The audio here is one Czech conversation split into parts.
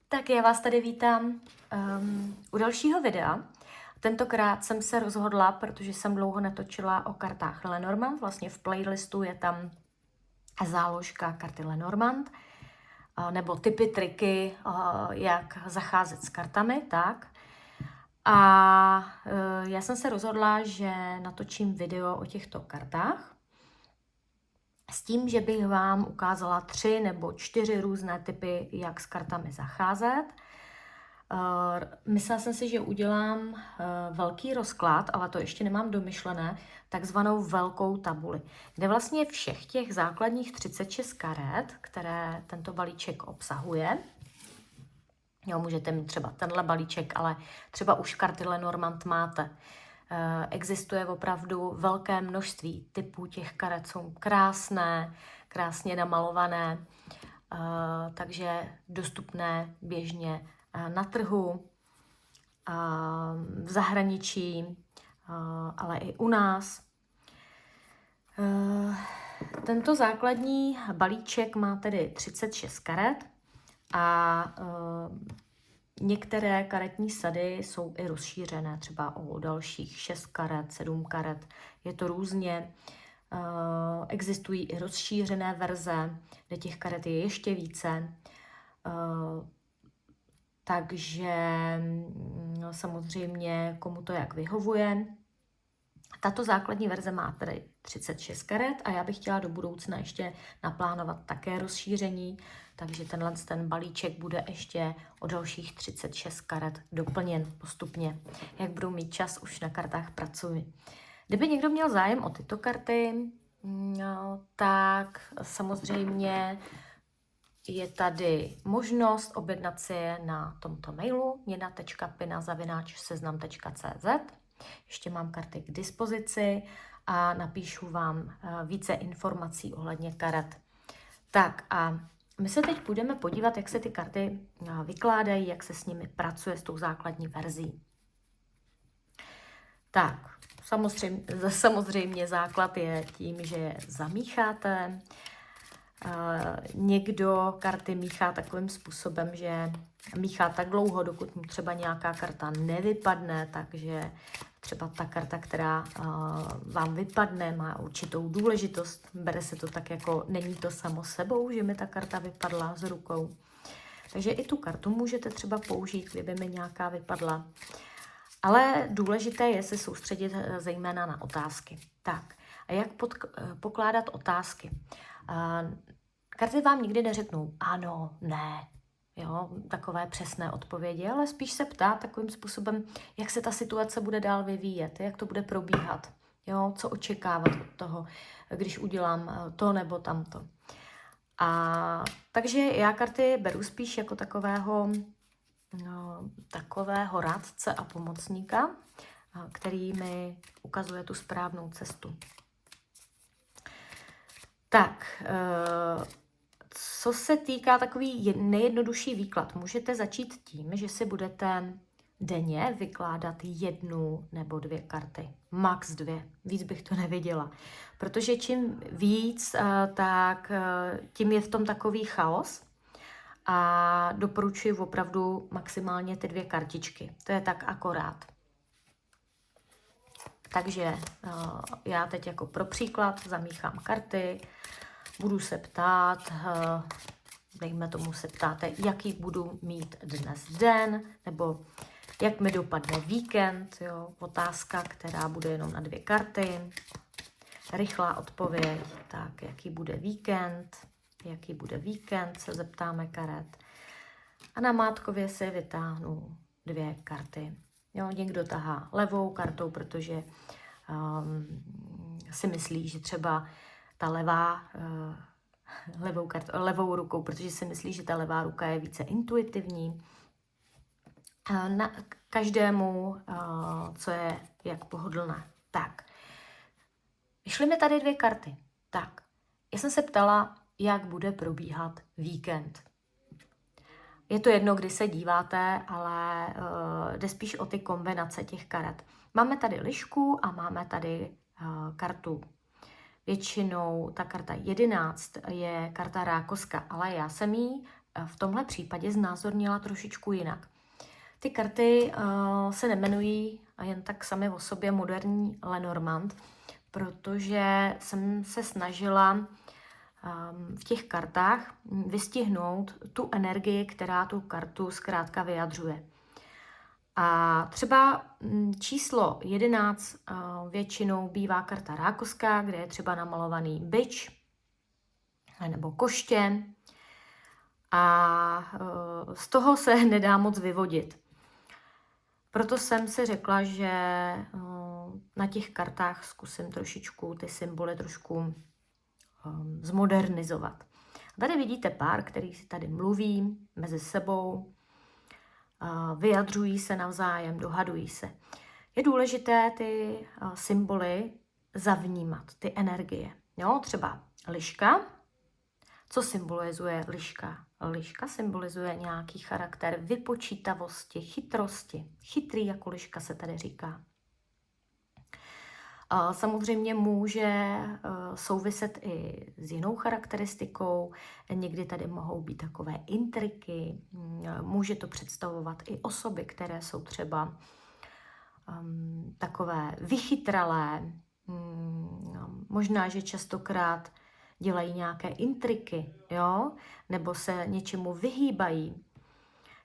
Tak já vás tady vítám u dalšího videa. Tentokrát jsem se rozhodla, protože jsem dlouho netočila o kartách Lenormand. Vlastně v playlistu je tam záložka karty Lenormand, nebo tipy, triky, jak zacházet s kartami, tak. A já jsem se rozhodla, že natočím video o těchto kartách s tím, že bych vám ukázala 3 nebo 4 různé typy, jak s kartami zacházet. Myslela jsem si, že udělám velký rozklad, ale to ještě nemám domyšlené, takzvanou velkou tabuli, kde vlastně všech těch základních 36 karet, které tento balíček obsahuje, jo, můžete mít třeba tenhle balíček, ale třeba už karty Lenormand máte. Existuje opravdu velké množství typů těch karet, jsou krásné, krásně namalované, takže dostupné běžně na trhu, v zahraničí, ale i u nás. Tento základní balíček má tedy 36 karet a některé karetní sady jsou i rozšířené, třeba o dalších 6 karet, 7 karet, je to různě. Existují i rozšířené verze, kde těch karet je ještě více. Takže samozřejmě komu to jak vyhovuje. Tato základní verze má tedy 36 karet a já bych chtěla do budoucna ještě naplánovat také rozšíření, takže ten balíček bude ještě o dalších 36 karet doplněn postupně. Jak budu mít čas, už na kartách pracuji. Kdyby někdo měl zájem o tyto karty, tak samozřejmě je tady možnost objednat si je na tomto mailu nina.pina@seznam.cz. Ještě mám karty k dispozici a napíšu vám více informací ohledně karet. Tak a my se teď půjdeme podívat, jak se ty karty vykládají, jak se s nimi pracuje s tou základní verzí. Tak, samozřejmě základ je tím, že je zamícháte. Někdo karty míchá takovým způsobem, že míchá tak dlouho, dokud mu třeba nějaká karta nevypadne, takže třeba ta karta, která vám vypadne, má určitou důležitost. Bere se to tak, jako není to samo sebou, že mi ta karta vypadla z rukou. Takže i tu kartu můžete třeba použít, kdyby mi nějaká vypadla. Ale důležité je se soustředit zejména na otázky. Tak, a jak pokládat otázky? Karty vám nikdy neřeknou ano, ne, jo, takové přesné odpovědi, ale spíš se ptá takovým způsobem, jak se ta situace bude dál vyvíjet, jak to bude probíhat, jo, co očekávat od toho, když udělám to nebo tamto. Takže já karty beru spíš jako takového rádce a pomocníka, který mi ukazuje tu správnou cestu. Tak, co se týká takový nejjednodušší výklad, můžete začít tím, že si budete denně vykládat 1 nebo 2 karty. Max 2, víc bych to neviděla. Protože čím víc, tak tím je v tom takový chaos. A doporučuji opravdu maximálně ty 2 kartičky. To je tak akorát. Takže já teď jako pro příklad zamíchám karty, budu se ptát, dejme tomu se ptáte, jaký budu mít dnes den, nebo jak mi dopadne víkend, jo, otázka, která bude jenom na 2 karty, rychlá odpověď, tak jaký bude víkend, se zeptáme karet. A na mátkově si vytáhnu 2 karty. Jo, někdo tahá levou kartou, protože si myslí, že třeba ta levou rukou, protože si myslí, že ta levá ruka je více intuitivní. Na každému, co je jak pohodlné. Tak, vyšly mi tady 2 karty. Tak, já jsem se ptala, jak bude probíhat víkend. Je to jedno, kdy se díváte, ale jde spíš o ty kombinace těch karet. Máme tady lišku a máme tady kartu. Většinou ta karta 11 je karta rákoska, ale já jsem ji v tomhle případě znázornila trošičku jinak. Ty karty se nemenují jen tak sami o sobě moderní Lenormand, protože jsem se snažila v těch kartách vystihnout tu energii, která tu kartu zkrátka vyjadřuje. A třeba číslo 11 většinou bývá karta rákoská, kde je třeba namalovaný bič nebo koště. A z toho se nedá moc vyvodit. Proto jsem si řekla, že na těch kartách zkusím trošičku ty symboly trošku zmodernizovat. Tady vidíte pár, který si tady mluví mezi sebou, vyjadřují se navzájem, dohadují se. Je důležité ty symboly zavnímat, ty energie. Jo, třeba liška. Co symbolizuje liška? Liška symbolizuje nějaký charakter vypočítavosti, chytrosti. Chytrý jako liška se tady říká. Samozřejmě může souviset i s jinou charakteristikou. Někdy tady mohou být takové intriky. Může to představovat i osoby, které jsou třeba takové vychytralé. Možná, že častokrát dělají nějaké intriky, jo? Nebo se něčemu vyhýbají.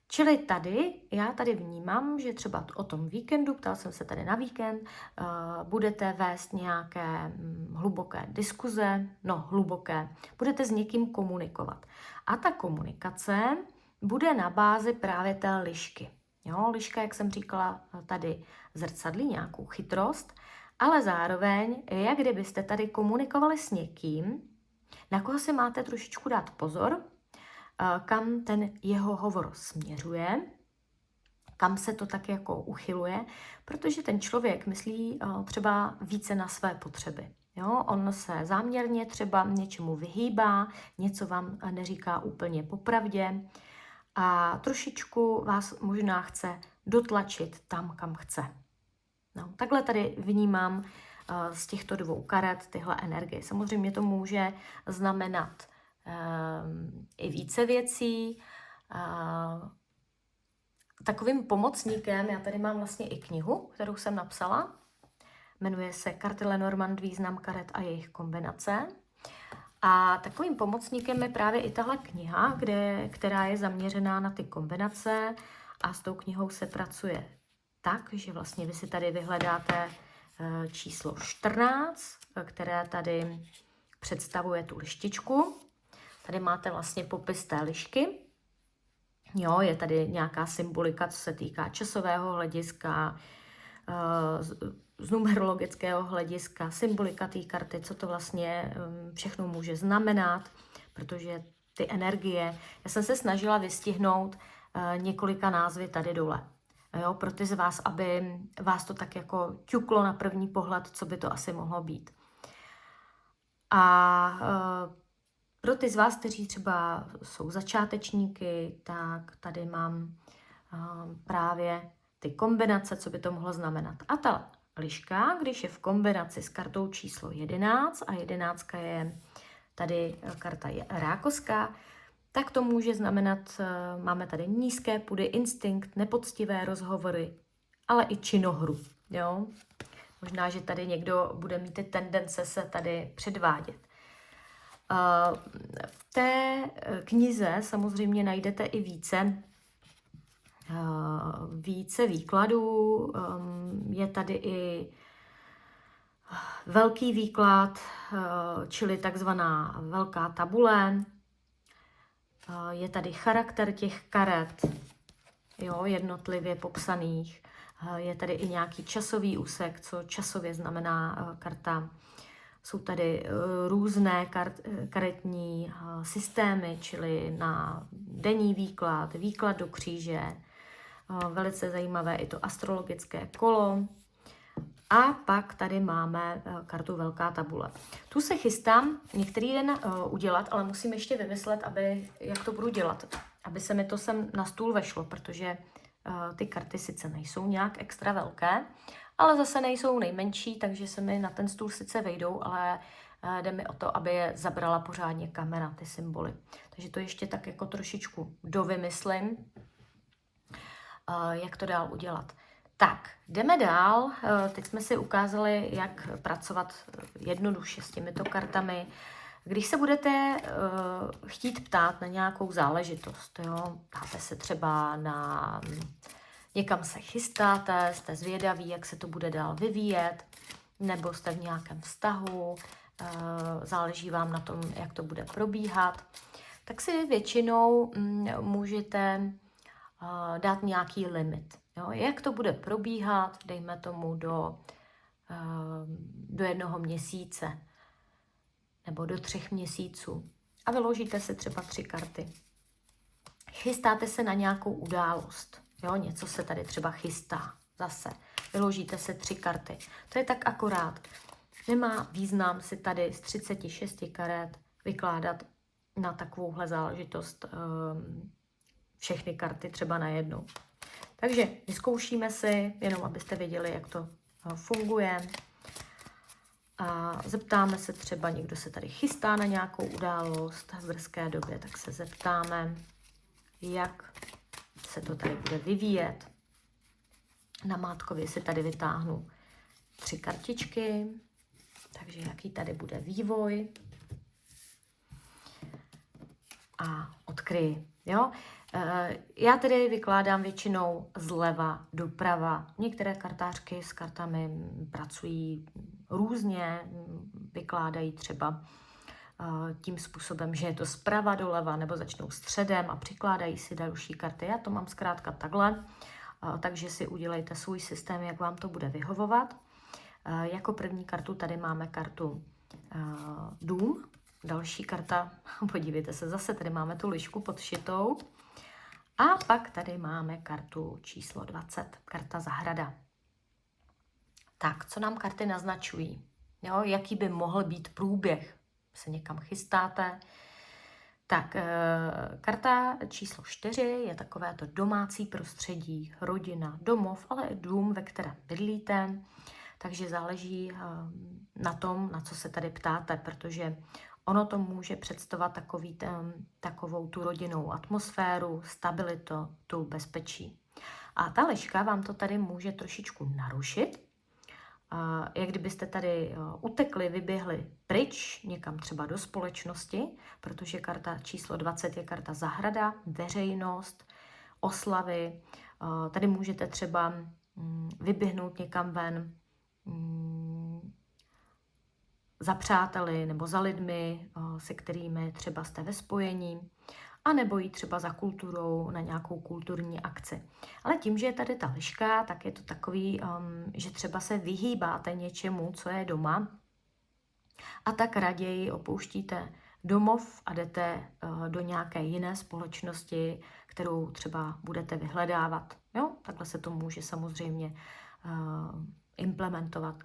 Čili tady, já tady vnímám, že třeba o tom víkendu, ptal jsem se tady na víkend, budete vést nějaké hluboké diskuze, budete s někým komunikovat. A ta komunikace bude na bázi právě té lišky. Jo? Liška, jak jsem říkala, tady zrcadlí nějakou chytrost, ale zároveň, jak kdybyste tady komunikovali s někým, na koho si máte trošičku dát pozor, kam ten jeho hovor směřuje, kam se to tak jako uchyluje, protože ten člověk myslí třeba více na své potřeby. Jo? On se záměrně třeba něčemu vyhýbá, něco vám neříká úplně popravdě a trošičku vás možná chce dotlačit tam, kam chce. No, takhle tady vnímám z těchto dvou karet tyhle energie. Samozřejmě to může znamenat i více věcí. Takovým pomocníkem, já tady mám vlastně i knihu, kterou jsem napsala. Jmenuje se Karty Lenormand, význam karet a jejich kombinace. A takovým pomocníkem je právě i tahle kniha, která je zaměřená na ty kombinace a s tou knihou se pracuje tak, že vlastně vy si tady vyhledáte číslo 14, které tady představuje tu lištičku. Tady máte vlastně popis té lišky. Jo, je tady nějaká symbolika, co se týká časového hlediska, z numerologického hlediska, symbolika té karty, co to vlastně všechno může znamenat, protože ty energie, já jsem se snažila vystihnout několika názvy tady dole. Jo, pro ty z vás, aby vás to tak jako ťuklo na první pohled, co by to asi mohlo být. A pro ty z vás, kteří třeba jsou začátečníky, tak tady mám právě ty kombinace, co by to mohlo znamenat. A ta liška, když je v kombinaci s kartou číslo 11 a 11 je tady karta rákoská, tak to může znamenat, máme tady nízké pudy, instinkt, nepoctivé rozhovory, ale i činohru. Jo? Možná, že tady někdo bude mít ty tendence se tady předvádět. V té knize samozřejmě najdete i více výkladů. Je tady i velký výklad, čili takzvaná velká tabule. Je tady charakter těch karet, jo, jednotlivě popsaných. Je tady i nějaký časový úsek, co časově znamená karta. Jsou tady různé karetní systémy, čili na denní výklad, výklad do kříže. Velice zajímavé i to astrologické kolo. A pak tady máme kartu Velká tabule. Tu se chystám některý den udělat, ale musím ještě vymyslet, jak to budu dělat, aby se mi to sem na stůl vešlo, protože ty karty sice nejsou nějak extra velké, ale zase nejsou nejmenší, takže se mi na ten stůl sice vejdou, ale jde mi o to, aby je zabrala pořádně kamera, ty symboly. Takže to ještě tak jako trošičku dovymyslím, jak to dál udělat. Tak, jdeme dál. Teď jsme si ukázali, jak pracovat jednoduše s těmito kartami. Když se budete chtít ptát na nějakou záležitost, jo, ptáte se třeba na někam se chystáte, jste zvědaví, jak se to bude dál vyvíjet, nebo jste v nějakém vztahu, záleží vám na tom, jak to bude probíhat, tak si většinou můžete dát nějaký limit. Jo? Jak to bude probíhat, dejme tomu do 1 měsíce nebo do 3 měsíců. A vyložíte si třeba 3 karty. Chystáte se na nějakou událost. Jo? Něco se tady třeba chystá. Zase vyložíte si 3 karty. To je tak akorát. Nemá význam si tady z 36 karet vykládat na takovouhle záležitost všechny karty třeba najednou. Takže vyzkoušíme si, jenom abyste věděli, jak to funguje. A zeptáme se třeba, někdo se tady chystá na nějakou událost v brzké době, tak se zeptáme, jak se to tady bude vyvíjet. Na mátkově si tady vytáhnu 3 kartičky, takže jaký tady bude vývoj. A odkryji. Jo? Já tedy vykládám většinou zleva doprava. Některé kartářky s kartami pracují různě, vykládají třeba tím způsobem, že je to zprava doleva, nebo začnou středem a přikládají si další karty. Já to mám zkrátka takhle, takže si udělejte svůj systém, jak vám to bude vyhovovat. Jako první kartu tady máme kartu dům. Další karta, podívejte se, zase tady máme tu lišku podšitou. A pak tady máme kartu číslo 20, karta zahrada. Tak, co nám karty naznačují? Jo, jaký by mohl být průběh? Se někam chystáte? Tak, karta číslo 4 je takové to domácí prostředí, rodina, domov, ale i dům, ve kterém bydlíte. Takže záleží na tom, na co se tady ptáte, protože ono to může představovat takovou tu rodinnou atmosféru, stabilitu, tu bezpečí. A ta liška vám to tady může trošičku narušit, jak kdybyste tady utekli, vyběhli pryč, někam třeba do společnosti, protože karta číslo 20 je karta zahrada, veřejnost, oslavy. Tady můžete třeba vyběhnout někam ven, za přáteli nebo za lidmi, se kterými třeba jste ve spojení, a nebo jít třeba za kulturou na nějakou kulturní akci. Ale tím, že je tady ta liška, tak je to takový, že třeba se vyhýbáte něčemu, co je doma, a tak raději opouštíte domov a jdete do nějaké jiné společnosti, kterou třeba budete vyhledávat. Jo? Takhle se to může samozřejmě implementovat.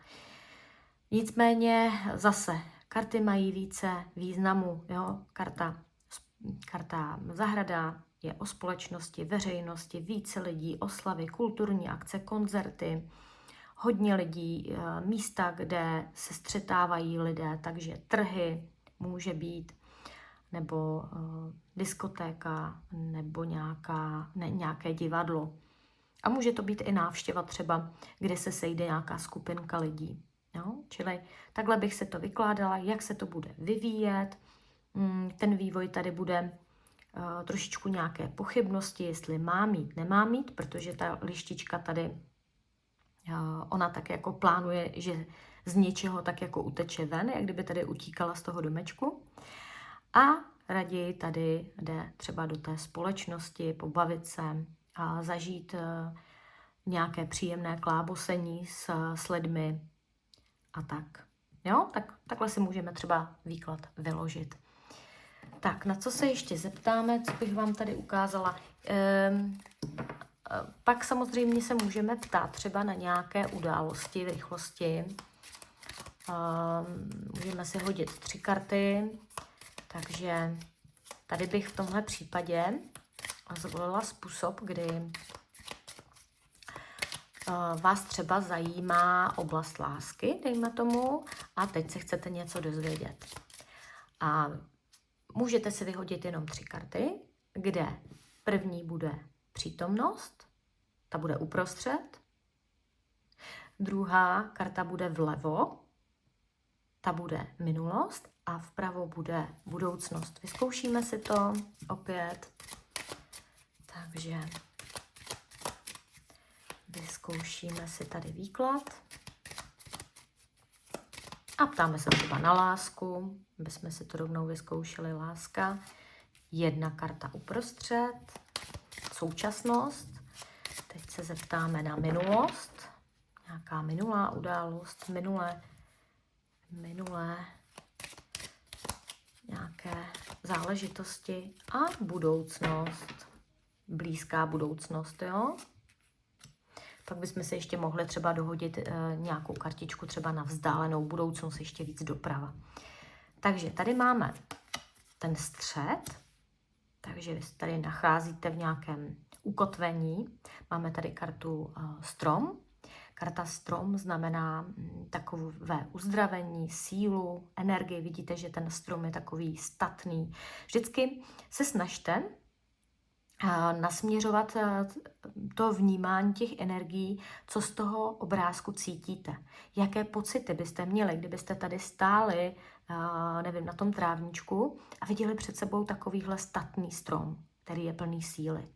Nicméně zase karty mají více významu. Jo? Karta zahrada je o společnosti, veřejnosti, více lidí, oslavy, kulturní akce, koncerty, hodně lidí, místa, kde se střetávají lidé, takže trhy může být, nebo diskotéka, nebo nějaké divadlo. A může to být i návštěva třeba, kde se sejde nějaká skupinka lidí. Jo? Čili takhle bych se to vykládala, jak se to bude vyvíjet. Ten vývoj tady bude trošičku nějaké pochybnosti, jestli má mít, nemá mít, protože ta lištička tady, ona tak jako plánuje, že z něčeho tak jako uteče ven, jak kdyby tady utíkala z toho domečku. A raději tady jde třeba do té společnosti, pobavit se a zažít nějaké příjemné klábosení s lidmi a tak. Jo, takhle si můžeme třeba výklad vyložit. Tak, na co se ještě zeptáme, co bych vám tady ukázala. Pak samozřejmě se můžeme ptát třeba na nějaké události v rychlosti. Můžeme si hodit 3 karty, takže tady bych v tomhle případě zvolila způsob, kdy vás třeba zajímá oblast lásky, dejme tomu, a teď se chcete něco dozvědět. A můžete si vyhodit jenom 3 karty, kde první bude přítomnost, ta bude uprostřed, druhá karta bude vlevo, ta bude minulost a vpravo bude budoucnost. Vyzkoušíme si to opět. Takže vyzkoušíme si tady výklad. A ptáme se třeba na lásku, aby jsme si to rovnou vyzkoušeli. Láska, 1 karta uprostřed, současnost. Teď se zeptáme na minulost. Nějaká minulá událost, minulé nějaké záležitosti a budoucnost. Blízká budoucnost, jo? Pak bychom se ještě mohli třeba dohodit nějakou kartičku třeba na vzdálenou budoucnost, ještě víc doprava. Takže tady máme ten střed, takže vy se tady nacházíte v nějakém ukotvení. Máme tady kartu strom. Karta strom znamená takové uzdravení, sílu, energii. Vidíte, že ten strom je takový statný. Vždycky se snažte nasměřovat to vnímání těch energií, co z toho obrázku cítíte. Jaké pocity byste měli, kdybyste tady stáli, nevím, na tom trávníčku a viděli před sebou takovýhle statný strom, který je plný síly.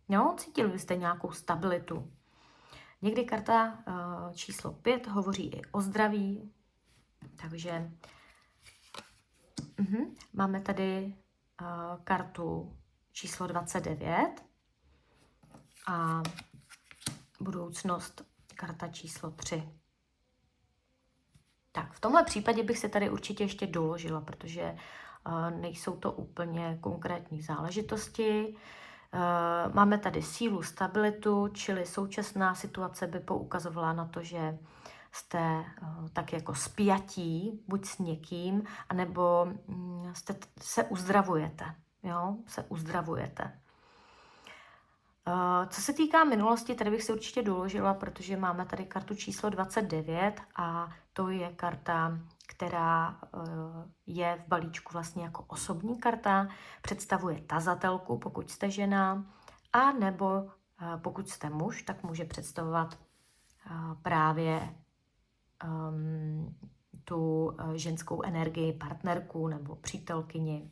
Jo, cítili byste nějakou stabilitu. Někdy karta číslo 5 hovoří i o zdraví, takže máme tady kartu číslo 29 a budoucnost karta číslo 3. Tak, v tomhle případě bych se tady určitě ještě doložila, protože nejsou to úplně konkrétní záležitosti. Máme tady sílu, stabilitu, čili současná situace by poukazovala na to, že jste tak jako spjatí, buď s někým, anebo se uzdravujete. Jo, se uzdravujete. Co se týká minulosti, tady bych si určitě doložila, protože máme tady kartu číslo 29 a to je karta, která je v balíčku vlastně jako osobní karta, představuje tazatelku, pokud jste žena, a nebo pokud jste muž, tak může představovat právě tu ženskou energii, partnerku nebo přítelkyni,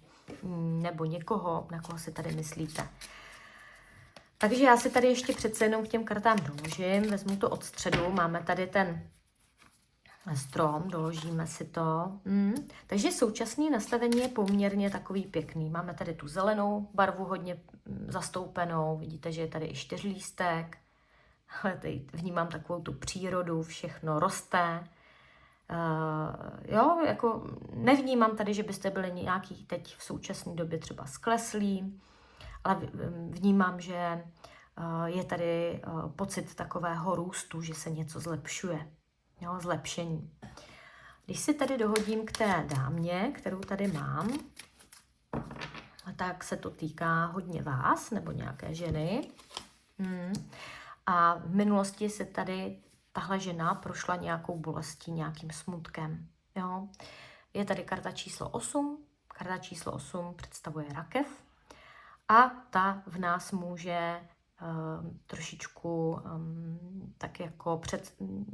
nebo někoho, na koho si tady myslíte. Takže já si tady ještě přece jenom k těm kartám doložím, vezmu to od středu, máme tady ten strom, doložíme si to. Takže současné nastavení je poměrně takový pěkný. Máme tady tu zelenou barvu hodně zastoupenou, vidíte, že je tady i 4lístek, ale tady vnímám takovou tu přírodu, všechno roste. Jo, jako nevnímám tady, že byste byli nějaký teď v současné době třeba skleslí, ale vnímám, že je tady pocit takového růstu, že se něco zlepšuje. Jo, zlepšení. Když si tady dohodím k té dámě, kterou tady mám, tak se to týká hodně vás nebo nějaké ženy. A v minulosti se tady tahle žena prošla nějakou bolestí, nějakým smutkem. Jo. Je tady karta číslo 8. Karta číslo 8 představuje rakev a ta v nás může trošičku tak jako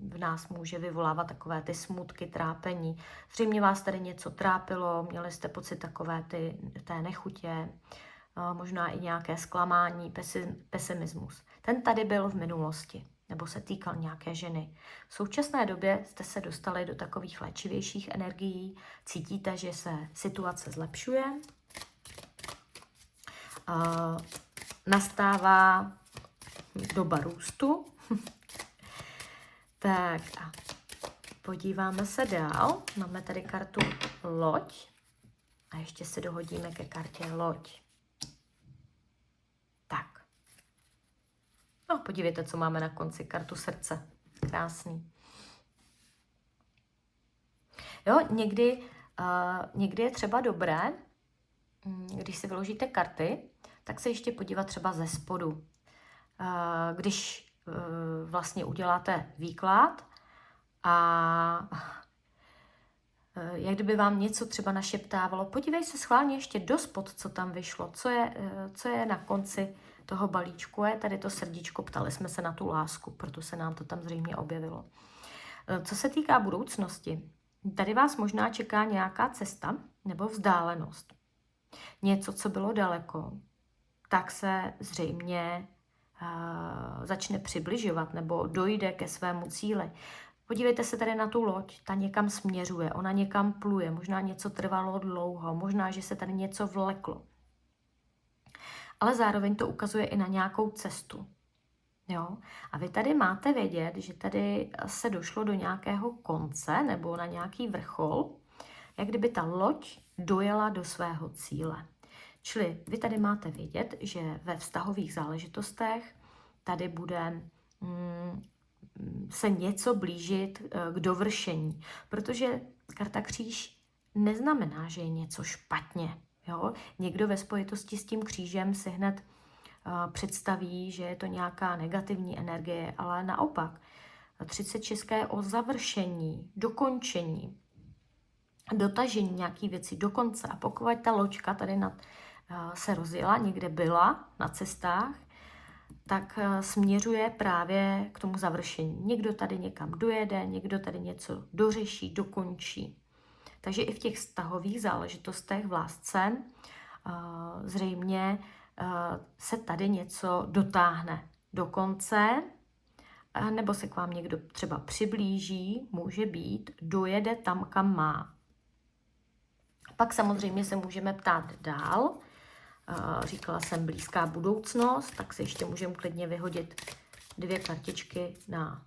v nás může vyvolávat takové ty smutky, trápení. Zřejmě vás tady něco trápilo, měli jste pocit takové té nechutě, možná i nějaké zklamání, pesimismus. Ten tady byl v minulosti, nebo se týkal nějaké ženy. V současné době jste se dostali do takových léčivějších energií, cítíte, že se situace zlepšuje, nastává doba růstu. Tak a podíváme se dál. Máme tady kartu loď a ještě si dohodíme ke kartě loď. Tak. No, podívejte, co máme na konci. Kartu srdce. Krásný. Jo, někdy je třeba dobré, když si vyložíte karty, tak se ještě podívat třeba ze spodu. Když vlastně uděláte výklad a jak kdyby vám něco třeba našeptávalo, podívej se schválně ještě dospod, co tam vyšlo, co je na konci toho balíčku, je tady to srdíčko, ptali jsme se na tu lásku, proto se nám to tam zřejmě objevilo. Co se týká budoucnosti, tady vás možná čeká nějaká cesta nebo vzdálenost. Něco, co bylo daleko, tak se zřejmě začne přibližovat nebo dojde ke svému cíli. Podívejte se tady na tu loď, ta někam směřuje, ona někam pluje, možná něco trvalo dlouho, možná, že se tady něco vleklo. Ale zároveň to ukazuje i na nějakou cestu. Jo? A vy tady máte vědět, že tady se došlo do nějakého konce nebo na nějaký vrchol, jak kdyby ta loď dojela do svého cíle. Čili vy tady máte vědět, že ve vztahových záležitostech tady bude se něco blížit k dovršení, protože karta kříž neznamená, že je něco špatně. Jo? Někdo ve spojitosti s tím křížem si hned představí, že je to nějaká negativní energie, ale naopak 36 je o završení, dokončení, dotažení nějaký věci do konce. A pokud ta loďka tady se rozjela, někde byla na cestách, tak směřuje právě k tomu završení. Někdo tady někam dojede, někdo tady něco dořeší, dokončí. Takže i v těch vztahových záležitostech v lásce zřejmě se tady něco dotáhne do konce, nebo se k vám někdo třeba přiblíží, může být, dojede tam, kam má. Pak samozřejmě se můžeme ptát dál. Říkala jsem blízká budoucnost, tak si ještě můžeme klidně vyhodit 2 kartičky na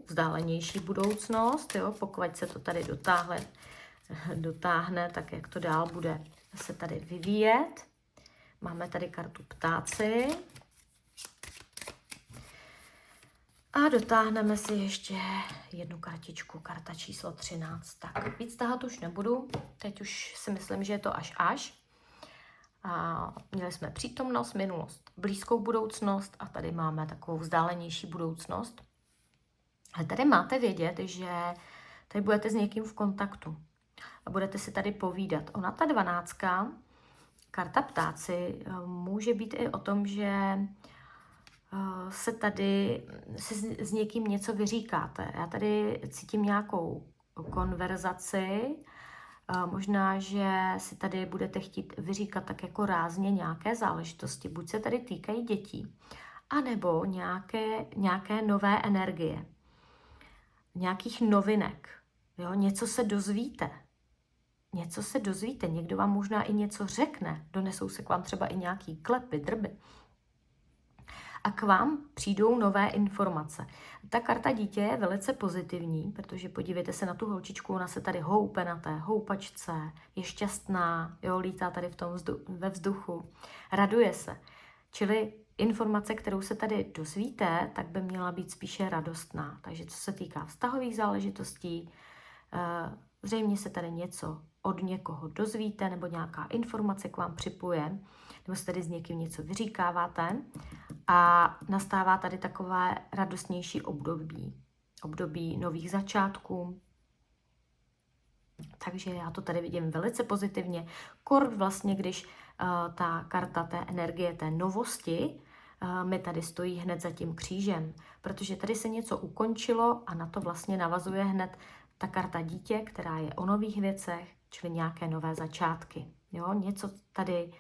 vzdálenější budoucnost. Jo? Pokud se to tady dotáhne, tak jak to dál bude se tady vyvíjet. Máme tady kartu ptáci. A dotáhneme si ještě 1 kartičku, karta číslo 13. Tak víc tahat už nebudu, teď už si myslím, že je to až. A měli jsme přítomnost, minulost, blízkou budoucnost a tady máme takovou vzdálenější budoucnost. Ale tady máte vědět, že tady budete s někým v kontaktu a budete si tady povídat. Ona ta 12, karta ptáci, může být i o tom, že se tady s někým něco vyříkáte. Já tady cítím nějakou konverzaci, možná, že si tady budete chtít vyříkat tak jako rázně nějaké záležitosti. Buď se tady týkají dětí, anebo nějaké nové energie, nějakých novinek. Jo? Něco se dozvíte. Někdo vám možná i něco řekne. Donesou se k vám třeba i nějaký klepy, drby. A k vám přijdou nové informace. Ta karta dítě je velice pozitivní, protože podívejte se na tu holčičku, ona se tady houpe na té houpačce, je šťastná, jo, lítá tady ve vzduchu, raduje se. Čili informace, kterou se tady dozvíte, tak by měla být spíše radostná. Takže co se týká vztahových záležitostí, zřejmě se tady něco od někoho dozvíte, nebo nějaká informace k vám připuje, nebo se tady s někým něco vyříkáváte a nastává tady takové radostnější období nových začátků. Takže já to tady vidím velice pozitivně. Kort vlastně, když ta karta té energie, té novosti, mi tady stojí hned za tím křížem, protože tady se něco ukončilo a na to vlastně navazuje hned ta karta dítě, která je o nových věcech, čili nějaké nové začátky. Jo? Něco tady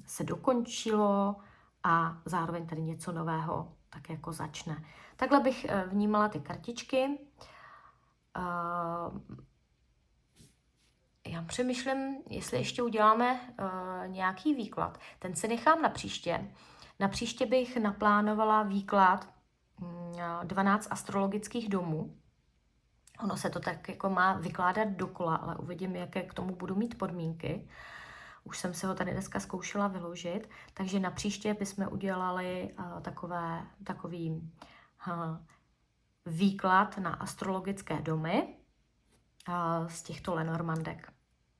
se dokončilo a zároveň tady něco nového tak jako začne. Takhle bych vnímala ty kartičky. Já přemýšlím, jestli ještě uděláme nějaký výklad. Ten si nechám na příště. Na příště bych naplánovala výklad 12 astrologických domů. Ono se to tak jako má vykládat dokola, ale uvidím, jaké k tomu budu mít podmínky. Už jsem se ho tady dneska zkoušela vyložit, takže na příště bychom udělali takový výklad na astrologické domy z těchto Lenormandek.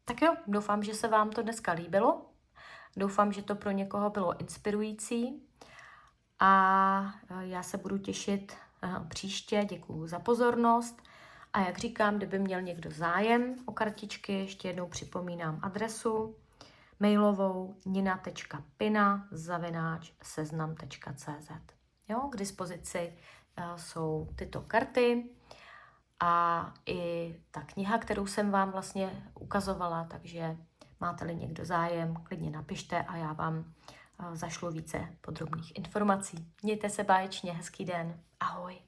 Tak jo, doufám, že se vám to dneska líbilo. Doufám, že to pro někoho bylo inspirující. a já se budu těšit příště. Děkuju za pozornost. A jak říkám, kdyby měl někdo zájem o kartičky, ještě jednou připomínám adresu mailovou nina.pina@seznam.cz. Jo, k dispozici jsou tyto karty a i ta kniha, kterou jsem vám vlastně ukazovala, takže máte-li někdo zájem, klidně napište a já vám zašlu více podrobných informací. Mějte se báječně, hezký den, ahoj.